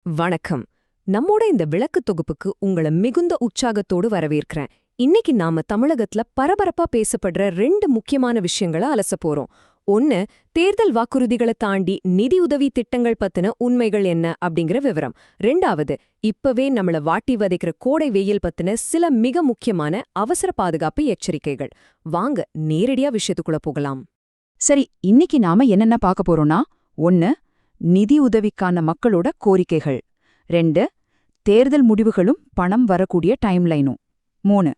வணக்கம். நம்மோட இந்த விளக்கு தொகுப்புக்கு உங்களை மிகுந்த உற்சாகத்தோடு வரவேற்கிறேன். இன்னைக்கு நாம தமிழகத்துல பரபரப்பா பேசப்படுற ரெண்டு முக்கியமான விஷயங்களை அலச போறோம். ஒன்னு, தேர்தல் வாக்குறுதிகளை தாண்டி நிதியுதவி திட்டங்கள் பத்தின உண்மைகள் என்ன அப்படிங்கிற விவரம். ரெண்டாவது, இப்பவே நம்மள வாட்டி வதைக்கிற கோடை வெயில் பத்தின சில மிக முக்கியமான அவசர பாதுகாப்பு எச்சரிக்கைகள். வாங்க நேரடியா விஷயத்துக்குள்ள போகலாம். சரி, இன்னைக்கு நாம என்னென்ன பார்க்க போறோம்னா, 1, நிதி உதவிக்கான மக்களோட கோரிக்கைகள். 2, தேர்தல் முடிவுகளும் பணம் வரக்கூடிய டைம்லைனும். 3,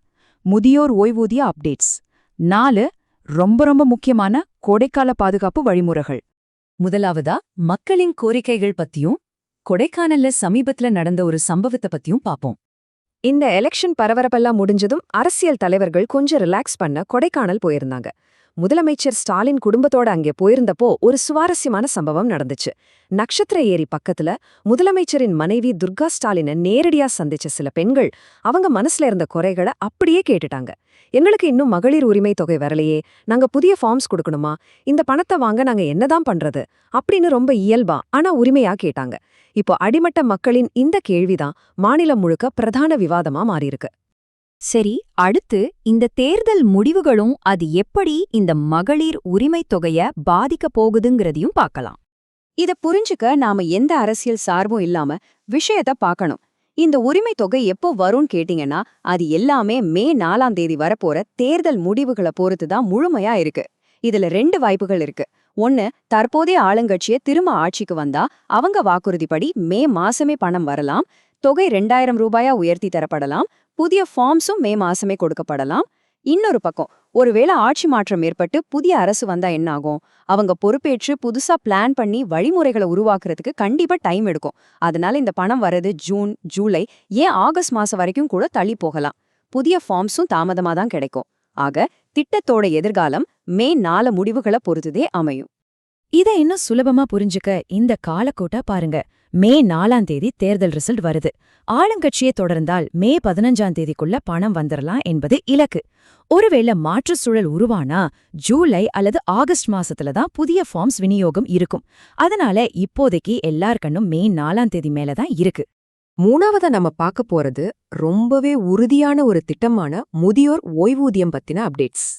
முதியோர் ஓய்வூதிய அப்டேட்ஸ். 4, ரொம்ப முக்கியமான கோடைக்கால பாதுகாப்பு வழிமுறைகள். முதலாவதா, மக்களின் கோரிக்கைகள் பத்தியும் கொடைக்கானல்ல சமீபத்துல நடந்த ஒரு சம்பவத்தை பத்தியும் பாப்போம். இந்த எலெக்ஷன் பரபரப்பெல்லாம் முடிஞ்சதும் அரசியல் தலைவர்கள் கொஞ்சம் ரிலாக்ஸ் பண்ண கொடைக்கானல் போயிருந்தாங்க. முதலமைச்சர் ஸ்டாலின் குடும்பத்தோட அங்கே போயிருந்தப்போ ஒரு சுவாரஸ்யமான சம்பவம் நடந்துச்சு. நட்சத்திர ஏரி பக்கத்துல முதலமைச்சரின் மனைவி துர்கா ஸ்டாலினை நேரடியா சந்திச்ச சில பெண்கள் அவங்க மனசுல இருந்த குறைகளை அப்படியே கேட்டுட்டாங்க. எங்களுக்கு இன்னும் மகளிர் உரிமை தொகை வரலையே, நாங்க புதிய ஃபார்ம்ஸ் கொடுக்கணுமா, இந்த பணத்தை வாங்க நாங்க என்னதான் பண்றது அப்படின்னு ரொம்ப இயல்பா ஆனா உரிமையா கேட்டாங்க. இப்போ அடிமட்ட மக்களின் இந்த கேள்விதான் மாநிலம் முழுக்க பிரதான விவாதமா மாறியிருக்கு. சரி, அடுத்து இந்த தேர்தல் முடிவுகளும் அது எப்படி இந்த மகளிர் உரிமைத் தொகைய பாதிக்க போகுதுங்கிறதையும் பார்க்கலாம். இத புரிஞ்சுக்க நாம எந்த அரசியல் சார்பும் இல்லாம விஷயத்த பார்க்கணும். இந்த உரிமை தொகை எப்போ வரும்னு கேட்டீங்கன்னா, அது எல்லாமே மே 4ஆம் தேதி வரப்போற தேர்தல் முடிவுகளை பொறுத்து தான் முழுமையா இருக்கு. இதுல 2 வாய்ப்புகள் இருக்கு. 1, தற்போதைய ஆளுங்கட்சியே திரும்ப ஆட்சிக்கு வந்தா அவங்க வாக்குறுதிப்படி மே மாசமே பணம் வரலாம், தொகை 2000 ரூபாயா உயர்த்தி தரப்படலாம், புதிய ஃபார்ம்ஸும் மே மாசமே கொடுக்கப்படலாம். இன்னொரு பக்கம், ஒருவேளை ஆட்சி மாற்றம் ஏற்பட்டு புதிய அரசு வந்தா என்ன ஆகும்? அவங்க பொறுப்பேற்று புதுசா பிளான் பண்ணி வழிமுறைகளை உருவாக்குறதுக்கு கண்டிப்பா டைம் எடுக்கும். அதனால இந்த பணம் வரது ஜூன், ஜூலை, ஏன் ஆகஸ்ட் மாசம் வரைக்கும் கூட தள்ளி போகலாம். புதிய ஃபார்ம்ஸும் தாமதமா தான் கிடைக்கும். ஆக திட்டத்தோட எதிர்காலம் மே 4 முடிவுகளை பொறுத்துதே அமையும். இதை இன்னும் சுலபமா புரிஞ்சுக்க இந்த காலக்கோட்டா பாருங்க. மே 4ஆம் தேதி தேர்தல் ரிசல்ட் வருது. ஆளுங்கட்சியே தொடர்ந்தால் மே 15ஆம் தேதிக்குள்ள பணம் வந்துடலாம் என்பது இலக்கு. ஒருவேளை மாற்று சூழல் உருவானா ஜூலை அல்லது ஆகஸ்ட் மாசத்துல தான் புதிய ஃபார்ம்ஸ் விநியோகம் இருக்கும். அதனால இப்போதைக்கு எல்லார் கண்ணும் மே 4ஆம் தேதி மேலதான் இருக்கு. மூணாவதா நம்ம பார்க்க போறது ரொம்பவே உறுதியான ஒரு திட்டமான முதியோர் ஓய்வூதியம் பத்தின அப்டேட்ஸ்.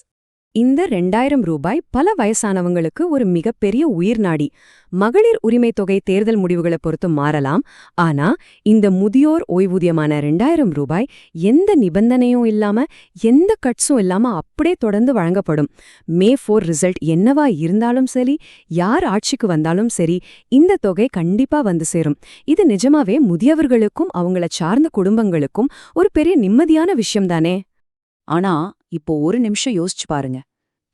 இந்த 2000 ரூபாய் பல வயசானவங்களுக்கு ஒரு மிகப்பெரிய உயிர்நாடி. மகளிர் உரிமை தொகை தேர்தல் முடிவுகளை பொறுத்து மாறலாம். ஆனா இந்த முதியோர் ஓய்வூதியமான 2000 ரூபாய் எந்த நிபந்தனையும் இல்லாம எந்த கட்ஸும் இல்லாம அப்படியே தொடர்ந்து வழங்கப்படும். மே 4 ரிசல்ட் என்னவா இருந்தாலும் சரி, யார் ஆட்சிக்கு வந்தாலும் சரி, இந்த தொகை கண்டிப்பா வந்து சேரும். இது நிஜமாவே முதியவர்களுக்கும் அவங்கள சார்ந்த குடும்பங்களுக்கும் ஒரு பெரிய நிம்மதியான விஷயம்தானே. ஆனா இப்போ ஒரு நிமிஷம் யோசிச்சு பாருங்க.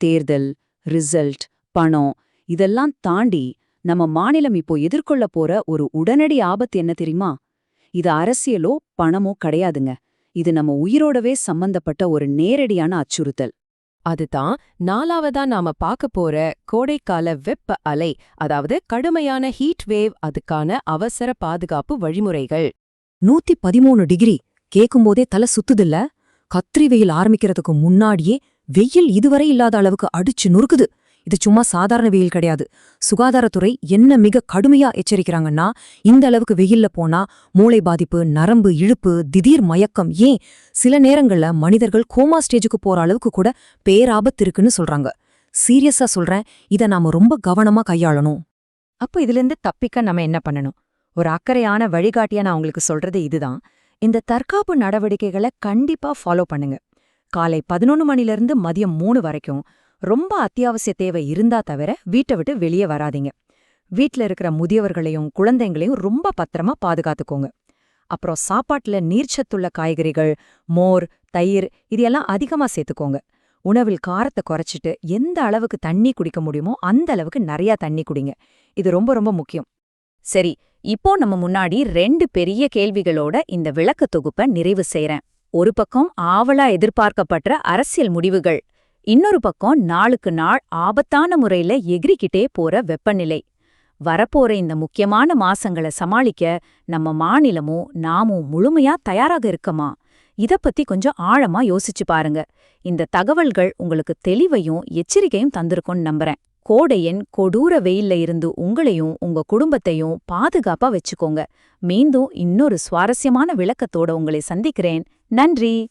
தேர்தல், ரிசல்ட், பணம் இதெல்லாம் தாண்டி நம்ம மாநிலம் இப்போ எதிர்கொள்ள போற ஒரு உடனடி ஆபத்து என்ன தெரியுமா? இது அரசியலோ பணமோ கிடையாதுங்க. இது நம்ம உயிரோடவே சம்பந்தப்பட்ட ஒரு நேரடியான அச்சுறுத்தல். அதுதான் 4ஆவதா நாம பார்க்க போற கோடைக்கால வெப்ப அலை, அதாவது கடுமையான ஹீட் வேவ். அதுக்கான அவசர பாதுகாப்பு வழிமுறைகள். 113 டிகிரி கேக்கும்போதே தலை சுத்துதில்ல? கத்திரி வெயில் ஆரம்பிக்கிறதுக்கு முன்னாடியே வெயில் இதுவரை இல்லாத அளவுக்கு அடிச்சு நொறுக்குது. இது சும்மா சாதாரண வெயில் கிடையாது. சுகாதாரத்துறை என்ன மிக கடுமையா எச்சரிக்கிறாங்கன்னா, இந்த அளவுக்கு வெயில்ல போனா மூளை பாதிப்பு, நரம்பு இழுப்பு, திடீர் மயக்கம், ஏன் சில நேரங்கள்ல மனிதர்கள் கோமா ஸ்டேஜுக்கு போற அளவுக்கு கூட பேராபத்து இருக்குன்னு சொல்றாங்க. சீரியஸா சொல்றேன், இத நாம ரொம்ப கவனமா கையாளணும். அப்போ இதிலிருந்து தப்பிக்க நம்ம என்ன பண்ணணும்? ஒரு அக்கறையான வழிகாட்டியா நான் உங்களுக்கு சொல்றது இதுதான். இந்த தற்காப்பு நடவடிக்கைகளை கண்டிப்பா ஃபாலோ பண்ணுங்க. காலை 11 மணிலிருந்து மதியம் 3 வரைக்கும் ரொம்ப அத்தியாவசிய தேவை இருந்தா தவிர வீட்டை விட்டு வெளியே வராதீங்க. வீட்ல இருக்கிற முதியவர்களையும் குழந்தைங்களையும் ரொம்ப பத்திரமா பாதுகாத்துக்கோங்க. அப்புறம் சாப்பாட்டுல நீர்ச்சத்துள்ள காய்கறிகள், மோர், தயிர் இதெல்லாம் அதிகமா சேர்த்துக்கோங்க. உணவில் காரத்தை குறைச்சிட்டு எந்த அளவுக்கு தண்ணி குடிக்க முடியுமோ அந்த அளவுக்கு நிறைய தண்ணி குடிங்க. இது ரொம்ப முக்கியம். சரி, இப்போ நம்ம முன்னாடி 2 பெரிய கேள்விகளோட இந்த விளக்க தொகுப்பை நிறைவு செய்றேன். ஒரு பக்கம் ஆவலா எதிர்பார்க்கப்பட்ட அரசியல் முடிவுகள், இன்னொரு பக்கம் நாளுக்கு நாள் ஆபத்தான முறையில எகிரிக்கிட்டே போற வெப்பநிலை. வரப்போற இந்த முக்கியமான மாசங்களை சமாளிக்க நம்ம மாநிலமும் நாமும் முழுமையா தயாராக இருக்கமா? இத பத்தி கொஞ்சம் ஆழமா யோசிச்சு பாருங்க. இந்த தகவல்கள் உங்களுக்கு தெளிவையும் எச்சரிக்கையும் தந்திருக்கும்னு நம்புறேன். கோடையின் கொடூர வெயில்ல இருந்து உங்களையும் உங்க குடும்பத்தையும் பாதுகாப்பா வச்சுக்கோங்க. மீண்டும் இன்னொரு சுவாரஸ்யமான விளக்கத்தோட உங்களை சந்திக்கிறேன். நன்றி.